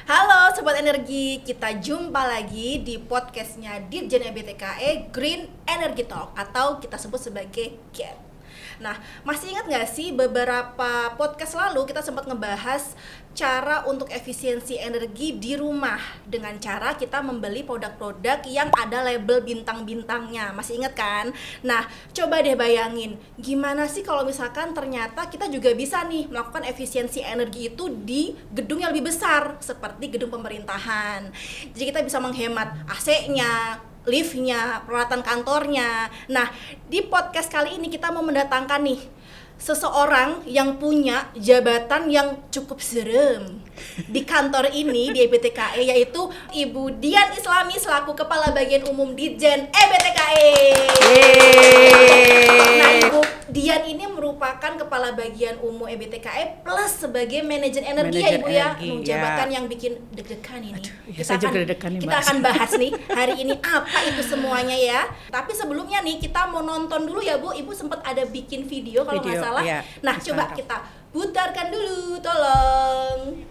Halo Sobat Energi, kita jumpa lagi di podcastnya Dirjen EBTKE Green Energy Talk atau kita sebut sebagai GET. Nah, masih ingat nggak sih beberapa podcast lalu kita sempat ngebahas cara untuk efisiensi energi di rumah dengan cara kita membeli produk-produk yang ada label bintang-bintangnya. Masih ingat kan? Nah, coba deh bayangin gimana sih kalau misalkan ternyata kita juga bisa nih melakukan efisiensi energi itu di gedung yang lebih besar seperti gedung pemerintahan. Jadi kita bisa menghemat AC-nya, liftnya, peralatan kantornya. Nah, di podcast kali ini kita mau mendatangkan nih seseorang yang punya jabatan yang cukup serem di kantor ini di EBTKE, yaitu Ibu Dian Islami selaku Kepala Bagian Umum Dirjen EBTKE. Nah, Ibu Dian ini merupakan Kepala Bagian Umum EBTKE plus sebagai Manajer Energi ya Ibu ya. Jabatan yang bikin deg-degan ini. Kita akan bahas nih hari ini apa itu semuanya ya. Tapi sebelumnya nih kita mau nonton dulu ya Bu. Ibu sempat ada bikin video kalau nggak salah. Ya, nah coba kita putarkan dulu, tolong.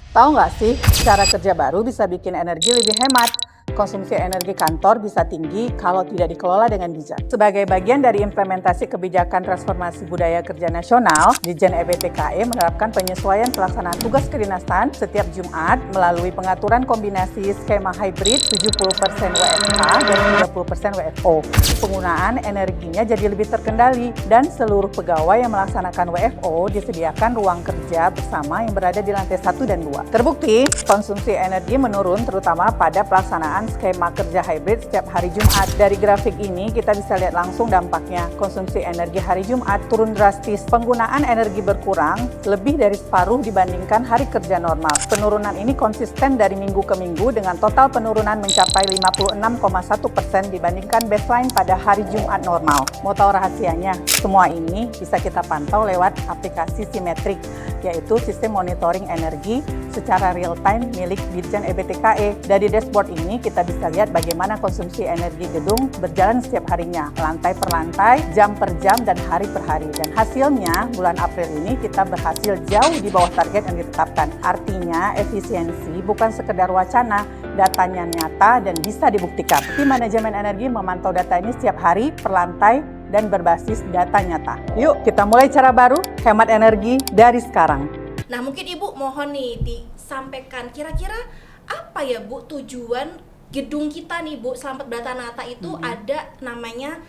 Tahu nggak sih, cara kerja baru bisa bikin energi lebih hemat. Konsumsi energi kantor bisa tinggi kalau tidak dikelola dengan bijak. Sebagai bagian dari implementasi kebijakan transformasi budaya kerja nasional, Dirjen EBTKE menerapkan penyesuaian pelaksanaan tugas kedinasan setiap Jumat melalui pengaturan kombinasi skema hybrid 70% WFH dan 30% WFO. Penggunaan energinya jadi lebih terkendali dan seluruh pegawai yang melaksanakan WFO disediakan ruang kerja bersama yang berada di lantai 1 dan 2. Terbukti, konsumsi energi menurun terutama pada pelaksanaan skema kerja hybrid setiap hari Jumat. Dari grafik ini kita bisa lihat langsung dampaknya. Konsumsi energi hari Jumat turun drastis. Penggunaan energi berkurang lebih dari separuh dibandingkan hari kerja normal. Penurunan ini konsisten dari minggu ke minggu dengan total penurunan mencapai 56,1% dibandingkan baseline pada hari Jumat normal. Mau tahu rahasianya? Semua ini bisa kita pantau lewat aplikasi Simetrik, yaitu sistem monitoring energi secara real time milik Dirjen EBTKE. Dari dashboard ini kita bisa lihat bagaimana konsumsi energi gedung berjalan setiap harinya, lantai per lantai, jam per jam, dan hari per hari. Dan hasilnya, bulan April ini kita berhasil jauh di bawah target yang ditetapkan. Artinya, efisiensi bukan sekedar wacana, datanya nyata dan bisa dibuktikan. Tim manajemen energi memantau data ini setiap hari per lantai dan berbasis data nyata. Yuk, kita mulai cara baru, hemat energi dari sekarang. Nah, mungkin Ibu mohon nih disampaikan kira-kira apa ya Bu tujuan gedung kita nih Bu, Slamet Bratanata itu ada namanya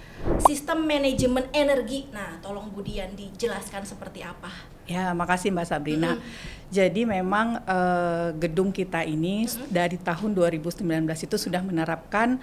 sistem manajemen energi. Nah, tolong Bu Dian dijelaskan seperti apa. Ya, makasih Mbak Sabrina. Jadi memang gedung kita ini dari tahun 2019 itu sudah menerapkan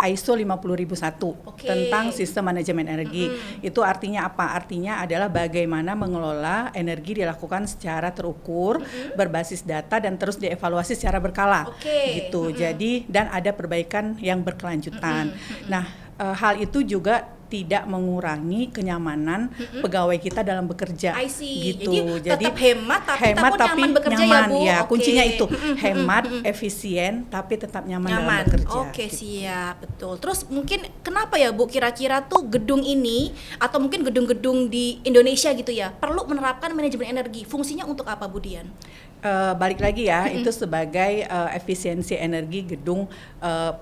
ISO 50001 tentang sistem manajemen energi. Itu artinya apa? Artinya adalah bagaimana mengelola energi dilakukan secara terukur, berbasis data dan terus dievaluasi secara berkala. Gitu. Jadi dan ada perbaikan yang berkelanjutan. Nah, hal itu juga tidak mengurangi kenyamanan pegawai kita dalam bekerja. Gitu. Jadi tetap hemat tapi nyaman bekerja nyaman, ya Bu. Ya, kuncinya itu hemat, efisien tapi tetap nyaman dalam bekerja. Siap, betul. Terus mungkin kenapa ya Bu kira-kira tuh gedung ini atau mungkin gedung-gedung di Indonesia gitu ya perlu menerapkan manajemen energi? Fungsinya untuk apa Bu Dian? Balik lagi ya, itu sebagai efisiensi energi gedung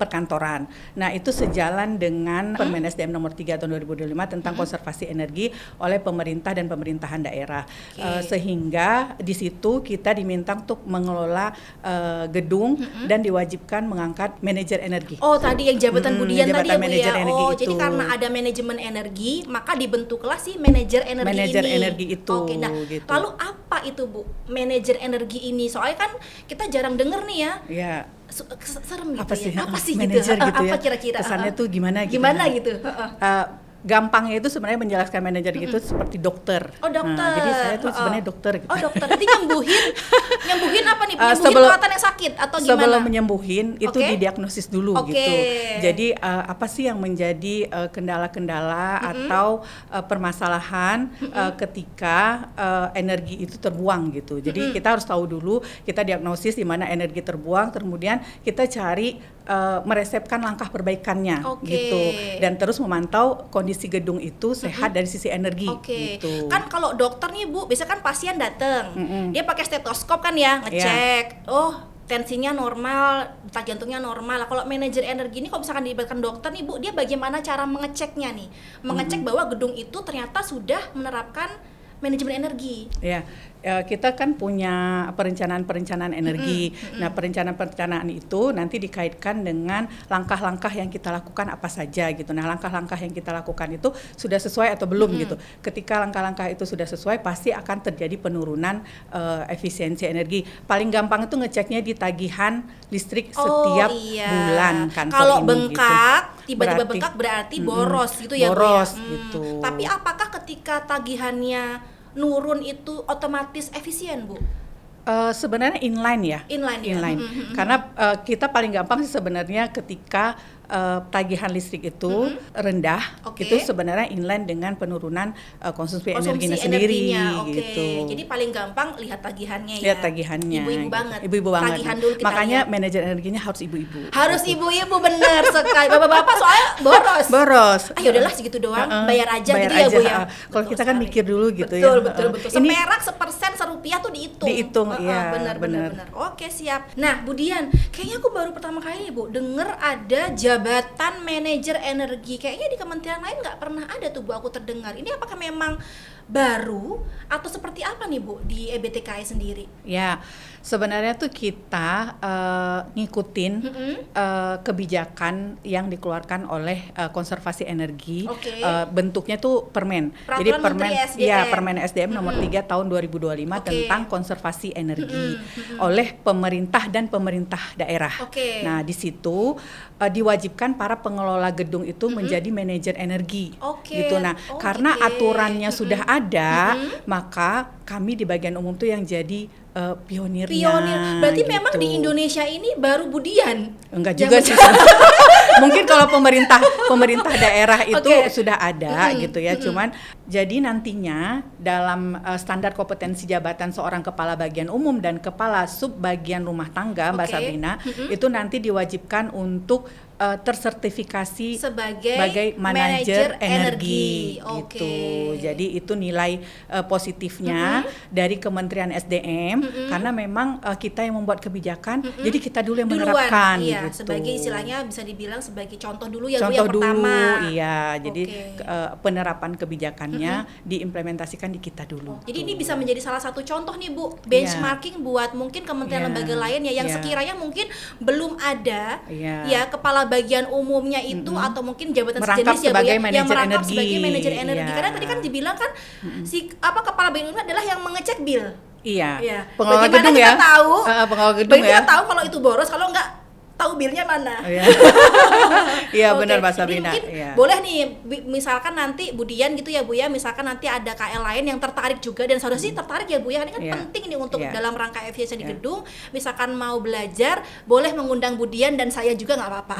perkantoran. Nah, itu sejalan dengan Permen SDM nomor 3 tahun 2025 tentang konservasi energi oleh pemerintah dan pemerintahan daerah. Sehingga di situ kita diminta untuk mengelola gedung dan diwajibkan mengangkat manajer energi. Oh, tadi yang jabatan Bu Dian tadi ya Bu ya. Oh, itu. Jadi karena ada manajemen energi, maka dibentuklah si manajer energi ini. Manajer energi itu. Nah, gitu. Lalu apa itu Bu, manajer energi ini? Soalnya kan kita jarang denger nih ya. Iya. Serem gitu apa sih manajer gitu ya? Apa kira-kira? Kesannya tuh gimana gitu. Gampangnya itu sebenarnya menjelaskan manajer gitu seperti dokter. Oh, dokter. Nah, jadi saya tuh sebenarnya dokter gitu. Oh, dokter. Jadi nyembuhin apa nih? Nyembuhin peralatan yang sakit atau gimana? Sebelum menyembuhin itu didiagnosis dulu gitu. Jadi apa sih yang menjadi kendala-kendala atau permasalahan ketika energi itu terbuang gitu. Jadi kita harus tahu dulu, kita diagnosis di mana energi terbuang, kemudian kita cari meresepkan langkah perbaikannya Oke. gitu, dan terus memantau kondisi gedung itu sehat dari sisi energi gitu. Kan kalau dokter nih Bu, biasanya kan pasien datang, dia pakai stetoskop kan ya, ngecek, oh tensinya normal, detak jantungnya normal. Kalau manajer energi ini kalau misalkan dilibatkan dokter nih Bu, dia bagaimana cara mengeceknya nih? Mengecek bahwa gedung itu ternyata sudah menerapkan manajemen energi. Ya, kita kan punya perencanaan energi. Nah, perencanaan itu nanti dikaitkan dengan langkah-langkah yang kita lakukan apa saja gitu. Nah, langkah-langkah yang kita lakukan itu sudah sesuai atau belum gitu. Ketika langkah-langkah itu sudah sesuai, pasti akan terjadi penurunan efisiensi energi. Paling gampang itu ngeceknya di tagihan listrik setiap bulan kantor kalau ini bengkak, gitu. tiba-tiba bengkak berarti boros gitu ya, boros Bu ya. gitu. Tapi apakah ketika tagihannya nurun itu otomatis efisien, Bu? Sebenarnya inline ya. Inline. Karena kita paling gampang sih sebenarnya ketika tagihan listrik itu rendah, itu sebenarnya inline dengan penurunan konsumsi energinya sendiri gitu. Jadi paling gampang lihat tagihannya ya. Lihat tagihannya. Ibu-ibu gitu. banget. Ibu-ibu banget. Tagihan dulu kita Makanya lihat. manajer energinya harus ibu-ibu. Harus ibu-ibu, bener sekali. Bapak-bapak soalnya boros. Boros. Ya udahlah segitu doang, bayar aja bayar gitu ya, Bu aja. ya. Kalau kita kan mikir dulu gitu betul, ya. Betul. Ini Seperak, sepersen, serupiah tuh dihitung. iya, Benar. Oke, siap. Nah, Bu Dian, kayaknya aku baru pertama kali nih, Bu, denger ada jabatan manajer energi. Kayaknya di kementerian lain nggak pernah ada tuh, Bu, aku terdengar. Ini apakah memang baru atau seperti apa nih, Bu, di EBTKE sendiri? Ya, sebenarnya tuh kita ngikutin kebijakan yang dikeluarkan oleh konservasi energi. Bentuknya tuh permen. Jadi Permen SDM nomor 3 tahun 2025 tentang konservasi energi oleh pemerintah dan pemerintah daerah. Nah, di situ diwajibkan para pengelola gedung itu menjadi manajer energi. Gitu. Nah, karena aturannya sudah ada, maka kami di bagian umum tuh yang jadi pionirnya. Berarti gitu. memang di Indonesia ini baru Bu Dian? Enggak juga sih. Mungkin kalau pemerintah daerah itu sudah ada gitu ya. Cuman jadi nantinya dalam standar kompetensi jabatan seorang kepala bagian umum dan kepala sub bagian rumah tangga, Mbak Sabrina, itu nanti diwajibkan untuk tersertifikasi sebagai manajer energi gitu. Jadi itu nilai positifnya dari Kementerian SDM karena memang kita yang membuat kebijakan, jadi kita dulu yang menerapkan gitu. Sebagai istilahnya bisa dibilang sebagai contoh dulu ya, contoh Bu, yang pertama. Iya, jadi penerapan kebijakannya diimplementasikan di kita dulu. Jadi ini bisa menjadi salah satu contoh nih, Bu, benchmarking buat mungkin kementerian lembaga lain ya yang sekiranya mungkin belum ada ya kepala bagian umumnya itu atau mungkin jabatan merangkap sejenis ya, Bu, ya, yang merangkap energi. sebagai manajer energi. Karena tadi kan dibilang kan si kepala bagian umumnya adalah yang mengecek bill. Iya. Pengelola Bagaimana gedung kita ya. tahu? Pengelola gedung ya. Kita tahu kalau itu boros, kalau enggak tahu bilnya mana. Iya benar Mbak Sabrina. Mungkin boleh nih misalkan nanti Bu Dian gitu ya, Bu ya, misalkan nanti ada KL lain yang tertarik juga dan saudara sih tertarik ya, Bu ya, ini kan penting nih untuk dalam rangka efisiensi di gedung. Misalkan mau belajar, boleh mengundang Bu Dian dan saya juga nggak apa-apa.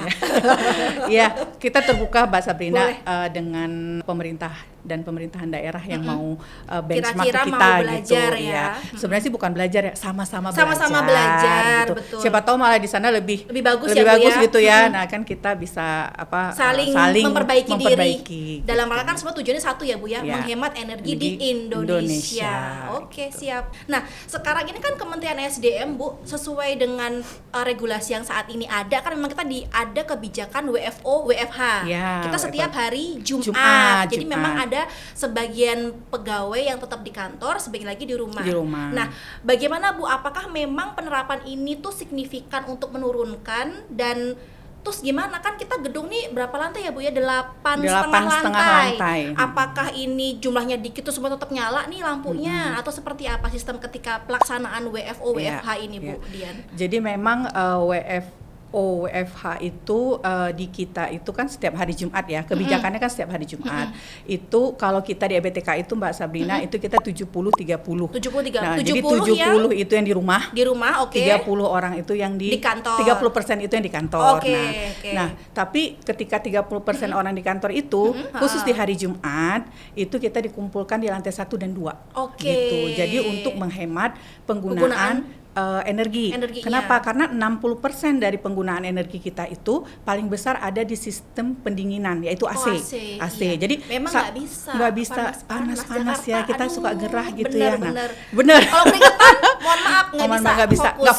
Iya, kita terbuka Mbak Sabrina dengan pemerintah dan pemerintahan daerah yang mau benchmark kira-kira kita mau belajar gitu ya. Sebenarnya sih bukan belajar ya, sama-sama belajar gitu. Betul. Siapa tahu malah di sana lebih bagus ya, Bu ya. Gitu ya. Nah, kan kita bisa saling memperbaiki diri. Gitu. Dalam rangka kan semua tujuannya satu ya, Bu ya, menghemat energi di Indonesia. Oke, siap. Nah, sekarang ini kan Kementerian SDM, Bu, sesuai dengan regulasi yang saat ini ada, kan memang kita ada kebijakan WFO, WFH. Kita setiap hari Jumat. Jadi memang ada sebagian pegawai yang tetap di kantor, sebagian lagi di rumah. Nah, bagaimana, Bu? Apakah memang penerapan ini tuh signifikan untuk menurunkan, dan terus gimana, kan kita gedung nih berapa lantai ya, Bu ya? 8,5 lantai. Apakah ini jumlahnya dikit tuh semua tetap nyala nih lampunya atau seperti apa sistem ketika pelaksanaan WFO WFH ini, Bu Dian? Jadi memang WFH itu di kita itu kan setiap hari Jumat ya, kebijakannya kan setiap hari Jumat. Itu kalau kita di EBTK itu Mbak Sabrina itu kita 70-30. Nah, jadi 70 itu yang di rumah. 30 orang itu yang di kantor. 30% itu yang di kantor. Nah, tapi ketika 30% orang di kantor itu khusus di hari Jumat itu kita dikumpulkan di lantai 1 dan 2. Gitu. Jadi untuk menghemat penggunaan energi. Energinya. Kenapa? Karena 60% dari penggunaan energi kita itu paling besar ada di sistem pendinginan, yaitu AC. AC. Iya. Jadi memang nggak bisa panas ya, Jakarta. kita suka gerah gitu ya. Nah, Bener. bener. Kalau keringetan, mohon maaf nggak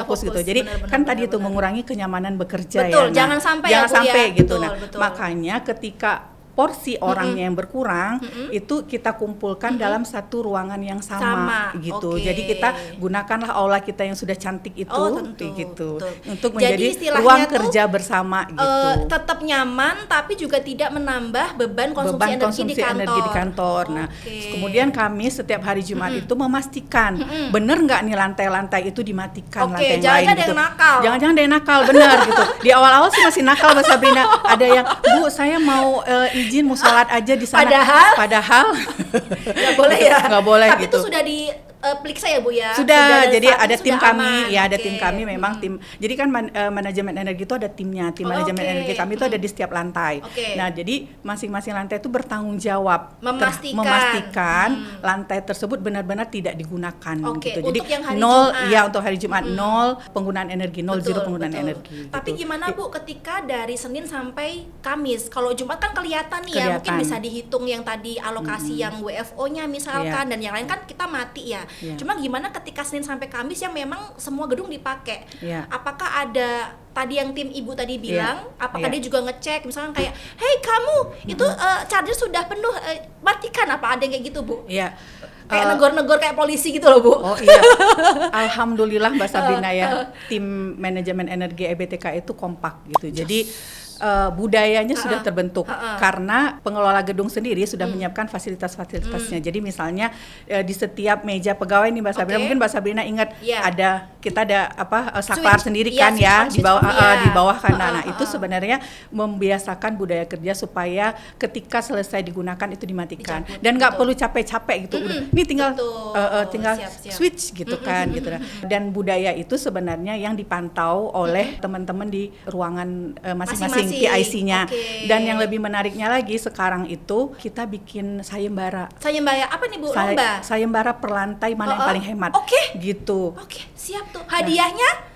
fokus gitu. Jadi kan tadi itu mengurangi kenyamanan bekerja ya. Betul, jangan sampai gitu. Betul. Makanya ketika porsi orangnya yang berkurang itu kita kumpulkan dalam satu ruangan yang sama gitu. Jadi kita gunakanlah aula kita yang sudah cantik itu gitu untuk menjadi ruang kerja bersama gitu. Tetap nyaman tapi juga tidak menambah beban konsumsi energi di kantor. Nah, kemudian kami setiap hari Jumat itu memastikan bener nggak nih lantai-lantai itu dimatikan, lantai yang lain gitu. Jangan-jangan ada yang nakal, benar gitu. Di awal-awal sih masih nakal Mbak Sabrina. Ada yang, Bu, saya mau izin mau sholat aja di sana. Padahal nggak boleh ya. Nggak boleh. Tapi gitu. itu sudah di periksa ya Bu ya. Sudah jadi ada tim kami, aman. ya ada tim kami memang tim. Jadi kan manajemen energi itu ada timnya. Tim manajemen energi kami itu ada di setiap lantai. Nah, jadi masing-masing lantai itu bertanggung jawab memastikan lantai tersebut benar-benar tidak digunakan gitu. Jadi untuk hari Jumat nol penggunaan energi, zero penggunaan energi. Tapi gitu. gimana Bu ketika dari Senin sampai Kamis? Kalau Jumat kan kelihatan nih ya, mungkin bisa dihitung yang tadi alokasi yang WFO-nya misalkan dan yang lain kan kita mati ya. Cuma gimana ketika Senin sampai Kamis yang memang semua gedung dipakai? Apakah ada tadi yang tim Ibu tadi bilang, apakah dia juga ngecek misalkan kayak, "Hey kamu, itu charger sudah penuh, matikan," apa ada yang kayak gitu Bu? Iya. Kayak negor-negor kayak polisi gitu loh Bu. Oh iya. Alhamdulillah Mbak Sabrina ya, tim manajemen energi EBTK itu kompak gitu. Jadi budayanya sudah terbentuk karena pengelola gedung sendiri sudah menyiapkan fasilitas-fasilitasnya. Jadi misalnya di setiap meja pegawai nih Mbak Sabrina, mungkin Mbak Sabrina ingat kita ada saklar sendiri kan ya di bawah kanan. Nah, itu sebenarnya membiasakan budaya kerja supaya ketika selesai digunakan itu dimatikan dan nggak perlu capek-capek gitu. Ini tinggal switch gitu kan gitu. Dan budaya itu sebenarnya yang dipantau oleh teman-teman di ruangan masing-masing PIC-nya. Dan yang lebih menariknya lagi sekarang itu kita bikin sayembara. Sayembara apa nih Bu? Lomba? Sayembara per lantai mana yang paling hemat. Gitu. Siap tuh. Hadiahnya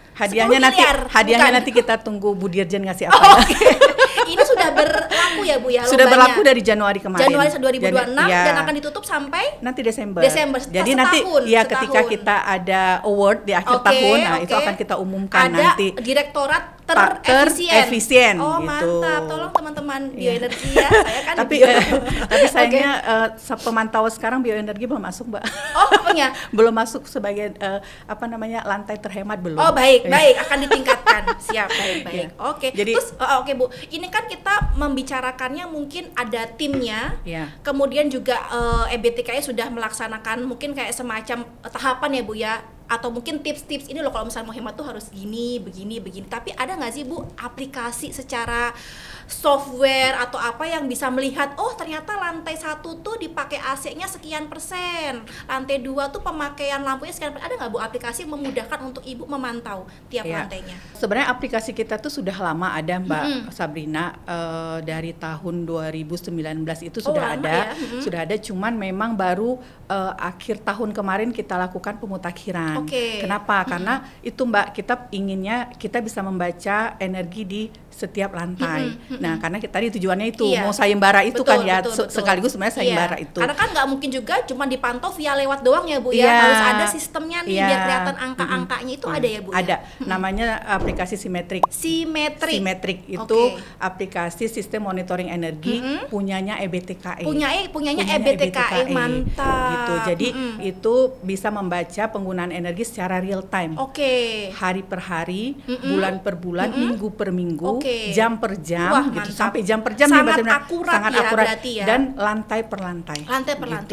nanti kita tunggu Bu Dirjen ngasih apa. Ini sudah berlaku ya Bu ya? Sudah berlaku dari Januari kemarin. Januari 2026 dan akan ditutup sampai nanti Desember. Jadi nanti ketika kita ada award di akhir tahun, itu akan kita umumkan nanti. Ada direktorat terefisien. Oh gitu. Mantap, tolong teman-teman bioenergi ya. Saya kan tapi sayangnya pemantau sekarang bioenergi belum masuk Mbak. Oh apanya? Belum masuk sebagai lantai terhemat belum. Oh baik akan ditingkatkan. Siap, baik. Oke. Terus oke Bu, ini kan kita membicarakannya mungkin ada timnya, kemudian juga EBTK sudah melaksanakan mungkin kayak semacam tahapan ya Bu ya, atau mungkin tips-tips ini loh kalau misalnya mau hemat tuh harus begini. Tapi ada nggak sih Bu aplikasi secara software atau apa yang bisa melihat ternyata lantai 1 tuh dipakai AC-nya sekian persen, lantai 2 tuh pemakaian lampunya sekian persen. Ada nggak Bu aplikasi yang memudahkan untuk Ibu memantau tiap lantainya? Sebenarnya aplikasi kita tuh sudah lama ada Mbak Sabrina, dari tahun 2019 itu sudah ada. Sudah ada, cuman memang baru akhir tahun kemarin kita lakukan pemutakhiran. Kenapa? Karena itu Mbak, kita inginnya kita bisa membaca energi di setiap lantai. Nah, karena tadi tujuannya itu mau sayembara itu betul. Sekaligus sebenarnya sayembara itu. Karena kan nggak mungkin juga cuma dipantau via lewat doang ya Bu ya. Harus ada sistemnya nih biar kelihatan angka-angkanya itu ada ya Bu. Ada. Namanya aplikasi Simetrik. Simetrik itu aplikasi sistem monitoring energi punyanya EBTK. Punyanya EBTK. Mantap. Gitu. Jadi itu bisa membaca penggunaan energi secara real time. Hari per hari, bulan per bulan, minggu per minggu, jam per jam, gitu. Sampai jam per jam sangat akurat ya. Dan lantai per lantai.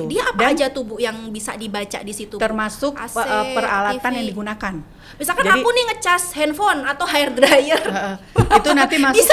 Dia apa aja tuh Bu yang bisa dibaca di situ? Termasuk AC, peralatan TV. yang digunakan. Misalkan Jadi, aku nih ngecas handphone atau hair dryer. Itu nanti masuk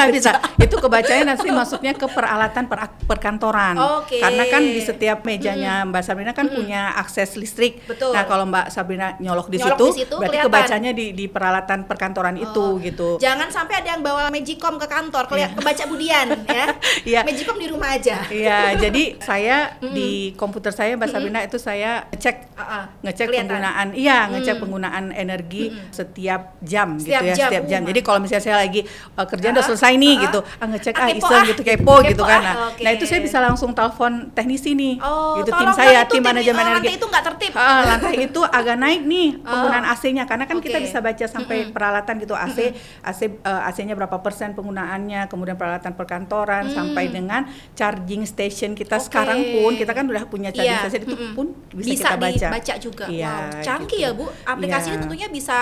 bisa. Itu kebacanya nanti masuknya ke peralatan perkantoran. Oke. Karena kan di setiap mejanya Mbak Sabrina kan punya akses listrik. Betul. Nah, kalau Mbak Sabrina nyolok di Nyolok situ, di situ, berarti kelihatan. kebacanya di peralatan perkantoran itu gitu. Jangan sampai ada yang bawa Magicom ke kantor, kebaca budian ya. Iya. Magicom di rumah aja. Iya, jadi saya di komputer saya Mbak Sabrina itu saya ngecek Kelihatan. penggunaan energi setiap jam Setiap gitu ya, jam. setiap jam. Jadi kalau misalnya saya lagi kerjaan udah selesai nih gitu, ngecek Kepo, iseng gitu kepo gitu kan. Nah, oke. nah itu saya bisa langsung telepon teknisi nih. Gitu tim tolong saya, dong, itu tim manajemen energi. lantai itu nggak tertib. Lantai itu agak naik nih penggunaan AC-nya karena kan kita Oke. bisa baca sampai peralatan gitu AC-nya berapa persen penggunaannya, kemudian peralatan perkantoran sampai dengan charging station kita Oke. sekarang pun kita kan udah punya charging Iya, station itu pun bisa kita baca. dibaca juga. Iya, Wow, canggih gitu. ya Bu. Aplikasinya Iya. tentunya bisa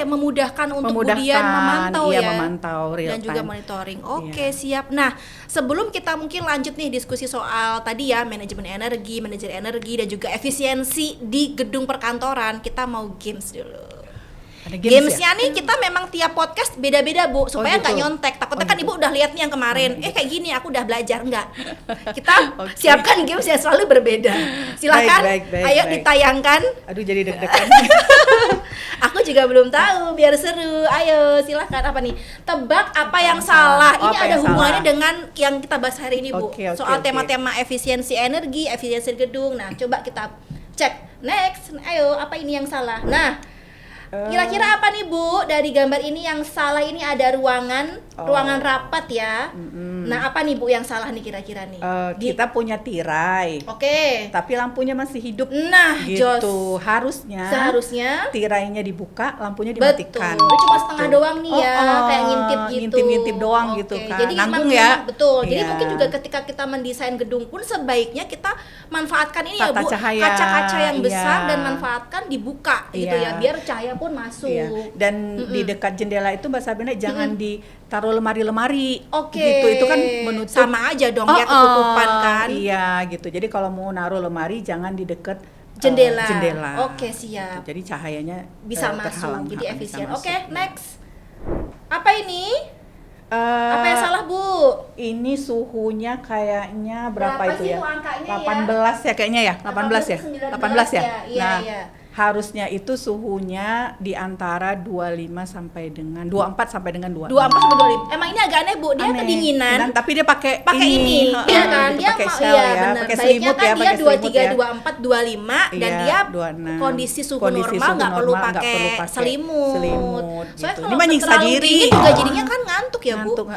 memudahkan untuk kemudian memantau iya, ya. memantau real Dan juga time. monitoring. Oke, Iya. siap. Nah, sebelum kita mungkin lanjut nih diskusi soal tadi ya manajemen energi, manajer energi dan juga efisiensi di gedung perkantoran, kita mau games dulu. Ada Gamesnya ya? nih kita memang tiap podcast beda-beda Bu, supaya nggak gitu. nyontek. Takutnya Oh, kan gitu. Ibu udah lihat nih yang kemarin, kayak gini aku udah belajar enggak. Kita Oke. siapkan games yang selalu berbeda. Silakan, Baik, ayo baik. ditayangkan. Aduh jadi deg-degan. Aku juga belum tahu, biar seru. Ayo silakan, apa nih? Tebak apa yang salah. Ini apa ada yang hubungannya salah? dengan yang kita bahas hari ini Bu. Oke, Soal oke. tema-tema efisiensi energi, efisiensi gedung. Nah, coba kita cek. Next, ayo apa ini yang salah? Nah, kira-kira apa nih Bu, dari gambar ini yang salah ini ada ruangan rapat ya. Nah, apa nih Bu yang salah nih kira-kira nih? Kita punya tirai, Oke. tapi lampunya masih hidup. Nah, Gitu. Jos. Harusnya tirainya dibuka, lampunya dimatikan. Betul. Ini cuma setengah Gitu. doang nih ya, kayak ngintip gitu. Ngintip-ngintip doang Oke, gitu kan. Jadi Nanggung memang- ya. Betul. Jadi Iya. mungkin juga ketika kita mendesain gedung pun sebaiknya kita manfaatkan ini ya Tata Bu, cahaya. kaca-kaca yang besar Iya. dan manfaatkan dibuka gitu Iya. ya, biar cahaya pun masuk. Iya. Dan di dekat jendela itu Mbak Sabrina jangan ditaruh lemari-lemari. Oke. Gitu. Itu kan menutup. Sama aja dong ya ketutupan kan. Iya gitu. Jadi kalau mau naruh lemari jangan di dekat Jendela. jendela. Oke, siap. Jadi cahayanya Bisa terhalang. masuk, jadi Bisa efisien. masuk. Oke, next. Apa ini? Apa yang salah Bu? Ini suhunya kayaknya berapa Berapa itu sih ya? itu angkanya ya? 18 ya kayaknya ya? 18 ya? 19 18 ya? Iya, Nah, iya. harusnya itu suhunya di antara 25 sampai dengan 24 sampai dengan 26. 24 sampai 25. Emang ini agak aneh Bu, dia Aneh. kedinginan. Dan tapi dia pakai Ini, ya kan? Dia pakai mau shell iya ya, benar. pakai Baiknya selimut kan ya, dia pakai selimut 23, ya. 24, 25 dan Iya, dia 26. kondisi suhu Kondisi normal suhu nggak perlu normal, nggak pakai perlu pakai selimut. selimut, Soalnya gitu. kalau Ini mah nyiksa terlalu diri. dingin juga jadinya kan ngantuk ya Bu. Ngantuk,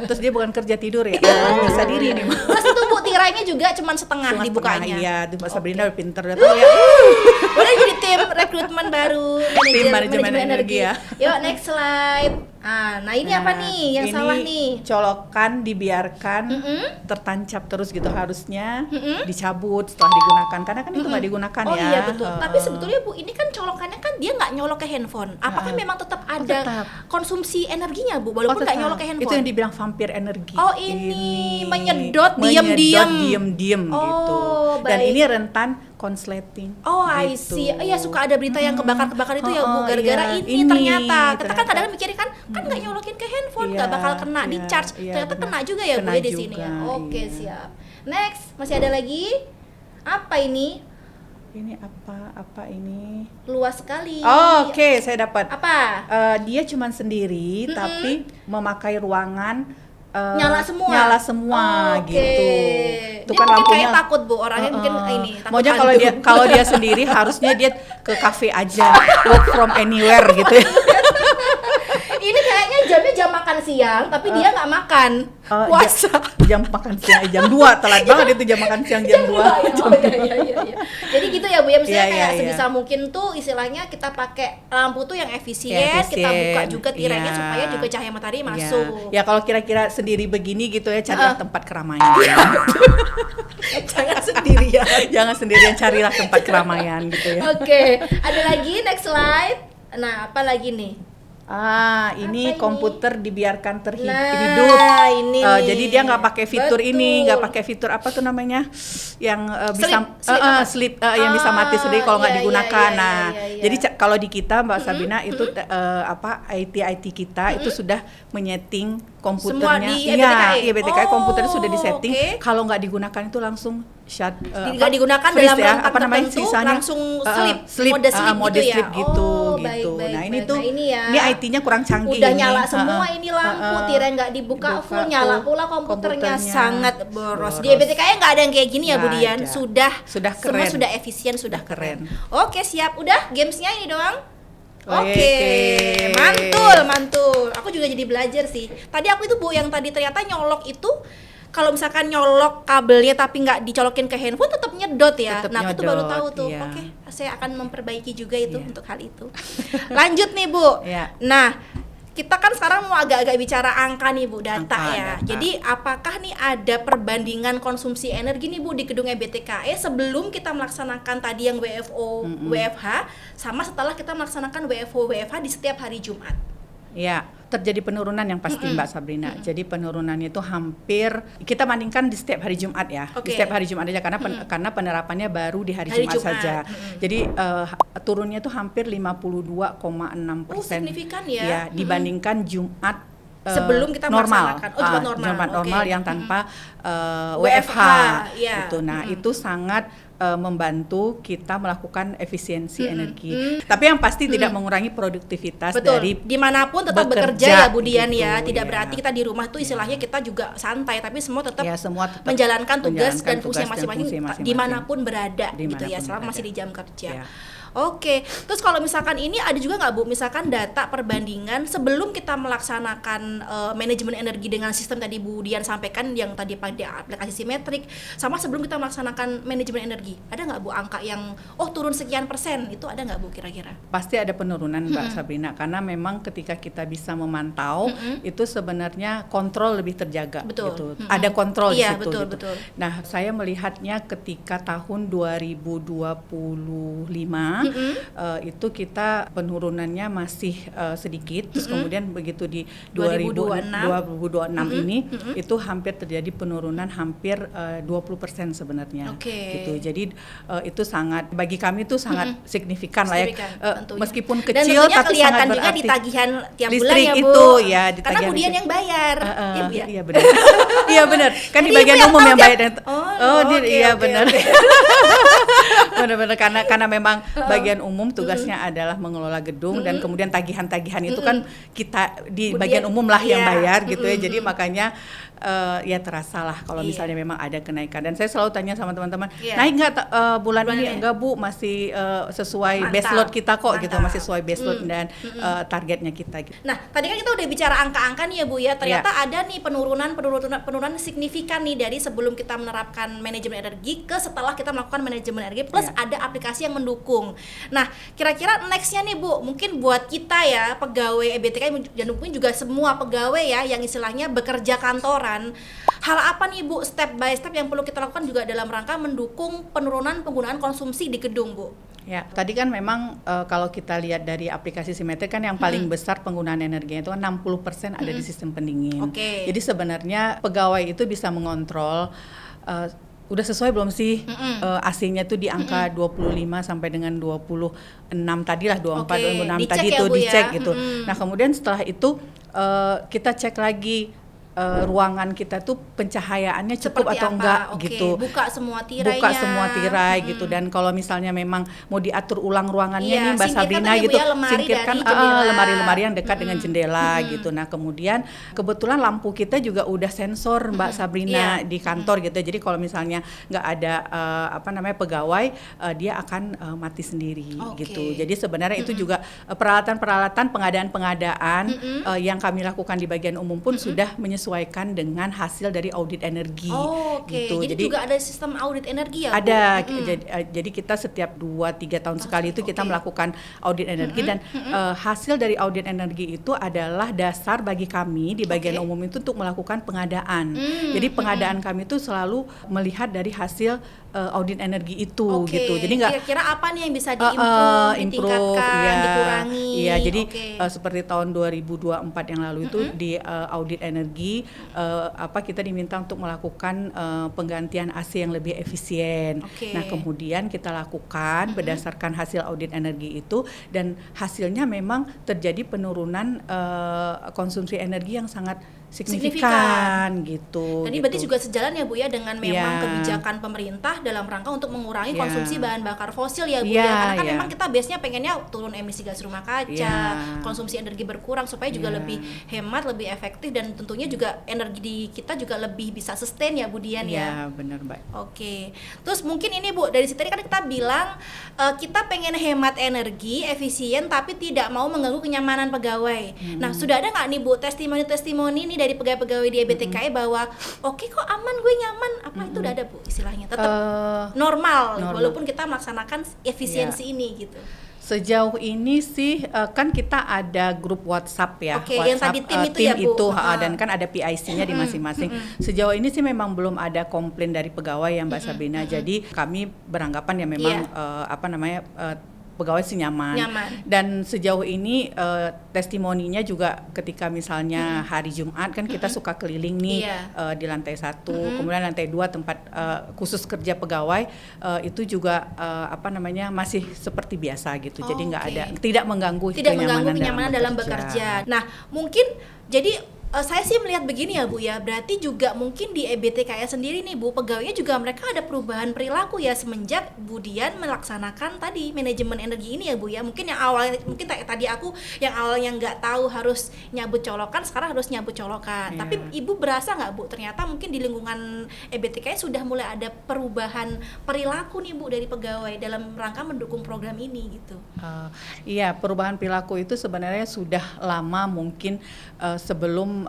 terus dia bukan kerja tidur ya? Nyiksa diri nih. Terus itu Bu, tirainya juga cuma setengah Cuma dibukanya. setengah, iya, tuh Mbak Sabrina udah pinter udah tahu ya. Udah jadi tim rekrutmen baru manajemen energi ya. Yuk next slide. Nah ini apa nih yang ini salah nih? Colokan dibiarkan tertancap terus gitu, harusnya dicabut setelah digunakan karena kan itu nggak digunakan Oh ya. iya betul. Tapi sebetulnya Bu, ini kan colokannya kan dia nggak nyolok ke handphone. Apakah memang tetap ada tetap. konsumsi energinya Bu, walaupun nggak tetap. nyolok ke handphone? Itu yang dibilang vampir energi. Oh, ini menyedot diam-diam. Diam-diam Oh, gitu. Dan baik. ini rentan konsleting. Oh, I gitu. see. Iya, suka ada berita yang kebakar-kebakar itu ya Bu, gara-gara iya. ini ternyata. Kita kan ternyata. kadang mikirnya kan nggak nyolokin ke handphone, nggak Iya, bakal kena di iya, charge. iya, Ternyata benar. kena juga ya Bu Kena ya di sini ya. juga, Oke, iya. siap. Next, masih ada lagi? Apa ini? Ini apa ini? Luas sekali. Oh, Oke, saya dapat. Apa? Dia cuman sendiri tapi memakai ruangan Nyala semua. Nyala semua Oke. gitu. Itu Dia kan mungkin lampunya kayak takut Bu, orangnya mungkin ini takut Maunya hantu. kalau dia sendiri harusnya dia ke kafe aja, work from anywhere gitu ya. Ini kayaknya jamnya jam makan siang, tapi dia nggak makan. Puasa. Jam makan siang jam 2, telat banget itu jam makan siang jam 2. Iya. Jadi gitu ya Bu ya, misalnya Iya, kayak iya, sebisa mungkin tuh istilahnya kita pakai lampu tuh yang efisien, kita buka juga tirainya iya. supaya juga cahaya matahari masuk. Ya kalau kira-kira sendiri begini gitu ya, carilah tempat keramaian. Jangan sendirian. Jangan sendirian, carilah tempat keramaian gitu ya. Oke, ada lagi next slide. Nah, apa lagi nih? Ini Apa ini? komputer dibiarkan hidup. Nah, ini nih. Jadi dia nggak pakai fitur ini, nggak Betul. pakai fitur apa tuh namanya, yang Sleep. yang bisa mati sendiri kalau nggak Iya, digunakan. iya, Nah, iya, iya. jadi kalau di kita Mbak Sabrina itu IT kita itu sudah menyeting komputernya. Semua di EBTKI? Iya, BTKI komputernya sudah Oh, disetting. oke. Kalau nggak digunakan itu langsung shut. Nggak digunakan freeze dalam rentang apa namanya tertentu, sisanya langsung sleep, mode sleep mode gitu ya? sleep gitu. Oh, gitu. baik, Nah, ini baik. tuh Nah, ini ya. ini IT-nya kurang canggih. Udah ini. nyala semua ini lampu, tirai nggak dibuka full, nyala pula komputernya sangat boros. Di EBTKI nggak ada yang kayak gini ya, Nggak Bu Dian. ada. Sudah Sudah semua keren. sudah efisien, sudah keren. keren. Oke, siap. Udah, gamesnya ini doang. Oke, Oke. mantul. Aku juga jadi belajar sih. Tadi aku itu Bu yang tadi ternyata nyolok itu kalau misalkan nyolok kabelnya tapi nggak dicolokin ke handphone tetap nyedot ya. Tetap Nah, aku tuh baru tahu nyedot, tuh. iya. Oke, saya akan memperbaiki juga itu Iya. untuk hal itu. Lanjut nih, Bu. Iya. Nah, kita kan sekarang mau agak-agak bicara angka nih Bu, data Angka, ya. data. Jadi apakah nih ada perbandingan konsumsi energi nih Bu di gedung EBTKE sebelum kita melaksanakan tadi yang WFO, WFH sama setelah kita melaksanakan WFO, WFH di setiap hari Jumat? Ya, terjadi penurunan yang pasti Mbak Sabrina. Jadi penurunannya itu hampir kita bandingkan di setiap hari Jumat ya. Oke. Di setiap hari Jumat aja karena penerapannya baru di hari, Hari Jumat, Jumat. saja. Jadi turunnya itu hampir 52,6%. Signifikan ya. Ya, dibandingkan Jumat Sebelum kita normal. melaksanakan. Oh, Jumat normal. Jumat Oke. normal yang tanpa WFH, WFH. ya. Gitu. Nah, itu sangat membantu kita melakukan efisiensi energi. Tapi yang pasti tidak mengurangi produktivitas Betul. dari Dimanapun tetap bekerja bekerja ya Bu Dian gitu, ya. Tidak ya. berarti kita di rumah tuh istilahnya kita juga santai, tapi semua tetap ya, semua tetap menjalankan tugas menjalankan dan fungsi tugas dan masing-masing fungsi masing-masing. dimanapun berada gitu ya, Dimanapun selama berada. masih di jam kerja. Ya. Oke, terus kalau misalkan ini ada juga nggak Bu, misalkan data perbandingan sebelum kita melaksanakan manajemen energi dengan sistem tadi Bu Dian sampaikan yang tadi pada aplikasi simetrik, sama sebelum kita melaksanakan manajemen energi, ada nggak Bu angka yang turun sekian persen, itu ada nggak Bu kira-kira? Pasti ada penurunan Mbak Sabrina, karena memang ketika kita bisa memantau itu sebenarnya kontrol lebih terjaga. Betul. Gitu. Ada kontrol Iya, di situ. betul, gitu. betul. Nah, saya melihatnya ketika tahun 2025 itu kita penurunannya masih sedikit, terus kemudian begitu di 2026 ini itu hampir terjadi penurunan hampir 20% sebenarnya. Oke. Gitu. Jadi itu sangat bagi kami itu sangat signifikan lah ya. Tentunya. Meskipun Dan kecil tentunya tapi kelihatan sangat juga berarti. di tagihan tiap bulan Listrik ya Bu. itu ya di Karena tagihan Bu Dian listrik. yang bayar. Iya, Bu ya? Iya benar. Iya benar. Kan di Jadi bagian Ibu yang umum tahu yang tiap- bayar. oke, Iya oke, benar. oke. Benar-benar karena memang bagian umum tugasnya adalah mengelola gedung dan kemudian tagihan-tagihan itu kan kita di Bu bagian Dian, umum lah yang iya. bayar gitu ya. Jadi makanya ya terasa lah kalau Iya. misalnya memang ada kenaikan. Dan saya selalu tanya sama teman-teman, Iya. naik nggak bulan ini? Bulannya? Enggak Bu, masih sesuai Mantap, baseload kita kok gitu, mantap. masih sesuai baseload dan targetnya kita gitu. Nah, tadi kan kita udah bicara angka-angka nih ya Bu ya. Ternyata ada nih penurunan signifikan nih dari sebelum kita menerapkan manajemen energi ke setelah kita melakukan manajemen energi plus Iya. ada aplikasi yang mendukung. Nah, kira-kira next-nya nih Bu, mungkin buat kita ya pegawai EBTKI dan mungkin juga semua pegawai ya yang istilahnya bekerja kantoran, hal apa nih Bu step by step yang perlu kita lakukan juga dalam rangka mendukung penurunan penggunaan konsumsi di gedung Bu? Ya, tadi kan memang kalau kita lihat dari aplikasi simetrik kan yang paling besar penggunaan energinya itu 60% ada di sistem pendingin. Oke. Jadi sebenarnya pegawai itu bisa mengontrol udah sesuai belum sih AC-nya tuh di angka 25 sampai dengan 26 tadi lah, 24 Oke, 26 dicek tadi ya, tuh Bu, ya? dicek gitu. Nah, kemudian setelah itu kita cek lagi ruangan kita tuh pencahayaannya cukup Seperti atau apa? enggak Oke, gitu. buka semua tirainya. Buka semua tirai gitu, dan kalau misalnya memang mau diatur ulang ruangannya Iya, nih Mbak singkirkan Sabrina tadi, Bu, gitu, ya, lemari singkirkan dari jendela. lemari-lemari yang dekat dengan jendela gitu. Nah, kemudian kebetulan lampu kita juga udah sensor Mbak Sabrina Iya. di kantor gitu. Jadi kalau misalnya nggak ada pegawai, dia akan mati sendiri Oke. gitu. Jadi sebenarnya itu juga peralatan-peralatan pengadaan yang kami lakukan di bagian umum pun sudah menyesuaikan disesuaikan dengan hasil dari audit energi. Oke. Gitu. Jadi juga ada sistem audit energi ya, Bu? Ada. Jadi kita setiap 2-3 tahun sekali itu kita melakukan audit energi dan hasil dari audit energi itu adalah dasar bagi kami di bagian umum itu untuk melakukan pengadaan. Jadi pengadaan kami itu selalu melihat dari hasil audit energi itu gitu. Jadi nggak kira-kira apa nih yang bisa diimprove, ditingkatkan, dikurangi. Iya, jadi seperti tahun 2024 yang lalu itu di audit energi kita diminta untuk melakukan penggantian AC yang lebih efisien. Nah, kemudian kita lakukan berdasarkan hasil audit energi itu dan hasilnya memang terjadi penurunan konsumsi energi yang sangat signifikan gitu. Tadi berarti juga sejalan ya Bu ya dengan memang kebijakan pemerintah dalam rangka untuk mengurangi konsumsi bahan bakar fosil ya Bu ya. Karena kan memang kita base-nya pengennya turun emisi gas rumah kaca, konsumsi energi berkurang supaya juga lebih hemat, lebih efektif dan tentunya juga energi di kita juga lebih bisa sustain ya Bu Dian ya. Iya, benar Mbak. Oke. Terus mungkin ini Bu, dari situ tadi kan kita bilang kita pengen hemat energi, efisien tapi tidak mau mengganggu kenyamanan pegawai. Nah, sudah ada nggak nih Bu testimoni-testimoni nih dari pegawai-pegawai di EBTKI bahwa oke kok aman, gue nyaman, apa itu udah ada Bu istilahnya tetap normal walaupun kita melaksanakan efisiensi ini gitu. Sejauh ini sih kan kita ada grup WhatsApp ya, WhatsApp, yang tadi tim itu ya Bu. Dan kan ada PIC-nya di masing-masing. Sejauh ini sih memang belum ada komplain dari pegawai ya Mbak Sabrina. Jadi kami beranggapan ya memang pegawai sih nyaman. Dan sejauh ini testimoninya juga ketika misalnya hari Jumat kan kita suka keliling nih di lantai 1, kemudian lantai 2 tempat khusus kerja pegawai itu juga masih seperti biasa gitu. Jadi nggak ada, tidak mengganggu kenyamanan dalam bekerja. Nah, mungkin jadi saya sih melihat begini ya Bu ya, berarti juga mungkin di EBTKI sendiri nih Bu, pegawainya juga mereka ada perubahan perilaku ya semenjak Bu Dian melaksanakan tadi manajemen energi ini ya Bu ya. Mungkin yang awalnya, mungkin tadi aku yang awalnya nggak tahu harus nyabut colokan, sekarang harus nyabut colokan. Tapi Ibu berasa nggak Bu, ternyata mungkin di lingkungan EBTKI sudah mulai ada perubahan perilaku nih Bu dari pegawai dalam rangka mendukung program ini gitu. Iya, perubahan perilaku itu sebenarnya sudah lama mungkin sebelum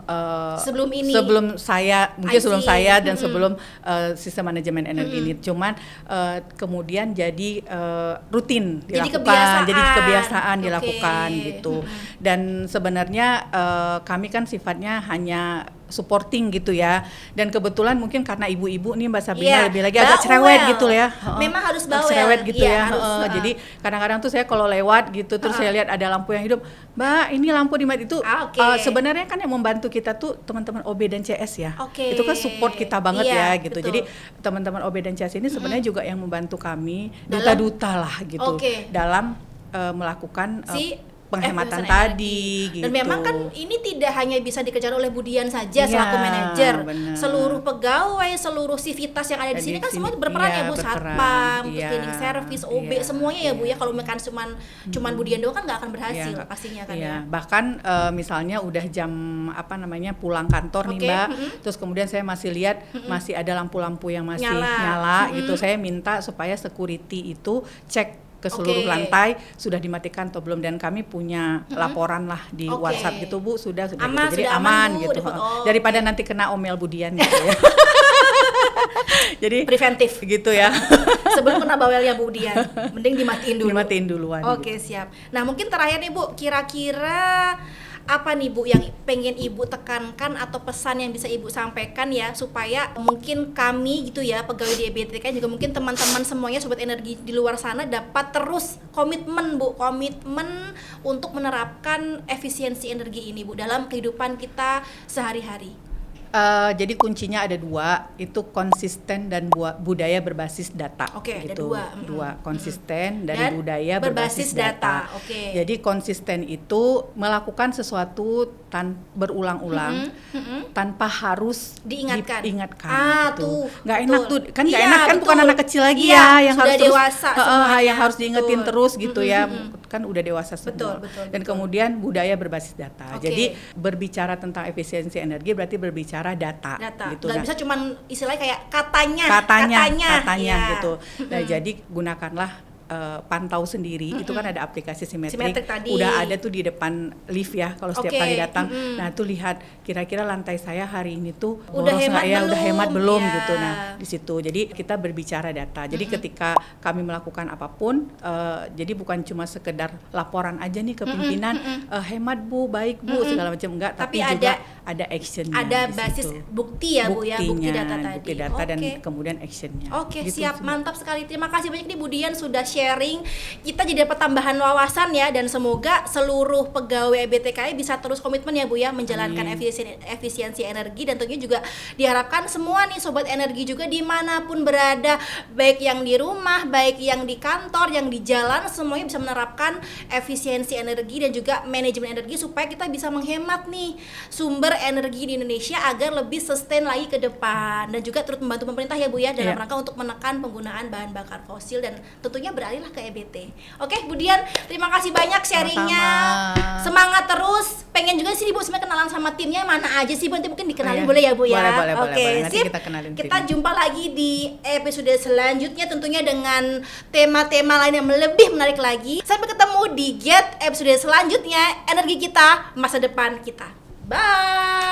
saya dan sebelum sistem manajemen energi ini. Cuman kemudian jadi rutin dilakukan, jadi kebiasaan dilakukan gitu. Dan sebenarnya kami kan sifatnya hanya supporting gitu ya, dan kebetulan mungkin karena ibu-ibu nih Mbak Sabrina lebih lagi agak cerewet gitu ya, memang harus bawel, cerewet gitu jadi kadang-kadang tuh saya kalau lewat gitu terus saya lihat ada lampu yang hidup, Mbak ini lampu dimati itu sebenarnya kan yang membantu kita tuh teman-teman OB dan CS ya, itu kan support kita banget ya gitu. Betul. Jadi teman-teman OB dan CS ini sebenarnya juga yang membantu kami duta-duta lah gitu dalam melakukan penghematan tadi gitu. Dan memang kan ini tidak hanya bisa dikerjakan oleh Bu Dian saja selaku manajer. Seluruh pegawai, seluruh sivitas yang ada di sini kan semua berperan ya Bu, satpam, cleaning service, OB semuanya ya Bu ya. Kalau misalkan cuman Bu Dian doang kan nggak akan berhasil pastinya kan ya. Bahkan misalnya udah jam pulang kantor nih Mbak, terus kemudian saya masih lihat masih ada lampu-lampu yang masih nyala gitu. Saya minta supaya security itu cek ke seluruh lantai sudah dimatikan atau belum, dan kami punya laporan lah di WhatsApp gitu Bu, sudah aman, gitu. Jadi sudah aman gitu. Daripada nanti kena omel Budian gitu ya. Jadi preventif gitu ya. Sebelum kena bawelnya Budian, mending dimatiin duluan. Gitu. Siap. Nah, mungkin terakhir nih Bu, kira-kira apa nih Bu yang pengen Ibu tekankan atau pesan yang bisa Ibu sampaikan ya supaya mungkin kami gitu ya pegawai di EBTK juga mungkin teman-teman semuanya sobat energi di luar sana dapat terus komitmen untuk menerapkan efisiensi energi ini Bu dalam kehidupan kita sehari-hari. Jadi kuncinya ada 2, itu konsisten dan budaya berbasis data. Gitu. Ada 2, konsisten dan budaya berbasis data. Jadi konsisten itu melakukan sesuatu berulang-ulang tanpa harus diingatkan. Gitu. Nggak enak tuh, kan nggak enak kan, bukan anak kecil lagi yang harus dewasa yang harus diingetin terus gitu ya. Kan udah dewasa semua. Betul. Dan kemudian budaya berbasis data. Jadi berbicara tentang efisiensi energi berarti berbicara data. Gitu. Nggak bisa cuman istilahnya kayak katanya gitu. Nah, jadi gunakanlah pantau sendiri. Itu kan ada aplikasi Simetrik Simetrik, tadi. udah ada tuh di depan lift ya kalau setiap Oke, kali datang. Nah tuh lihat kira-kira lantai saya hari ini tuh Udah boros hemat nggak ya, udah belum? hemat belum Ya. gitu. Nah di situ jadi kita berbicara data. Jadi ketika kami melakukan apapun, jadi bukan cuma sekedar laporan aja nih ke pimpinan, hemat Bu, baik Bu, segala macam, enggak, Tapi tapi juga ada actionnya. Ada di basis situ. bukti ya Bu ya, bukti Buktinya, data tadi. bukti data dan Oke. kemudian actionnya. Oke, Gitu siap, sih. mantap sekali. Terima kasih banyak nih Bu Dian sudah sharing. Kita jadi dapat tambahan wawasan ya, dan semoga seluruh pegawai EBTKI bisa terus komitmen ya Bu ya menjalankan Amin. efisiensi energi, dan tentunya juga diharapkan semua nih sobat energi juga dimanapun berada, baik yang di rumah, baik yang di kantor, yang di jalan, semuanya bisa menerapkan efisiensi energi dan juga manajemen energi supaya kita bisa menghemat nih sumber energi di Indonesia agar lebih sustain lagi ke depan, dan juga turut membantu pemerintah ya Bu ya dalam Iya. rangka untuk menekan penggunaan bahan bakar fosil dan tentunya beralihlah ke EBT. Oke Bu Dian, terima kasih banyak sharingnya. Sama-sama. Semangat terus. Pengen juga sih Bu sebenarnya kenalan sama timnya mana aja sih Bu, nanti mungkin dikenalin Oh, iya. boleh ya Bu ya. Boleh, Oke, nanti sip. kita kenalin Kita timnya. jumpa lagi di episode selanjutnya tentunya dengan tema-tema lain yang lebih menarik lagi. Sampai ketemu di Get episode selanjutnya, energi kita, masa depan kita. Bye.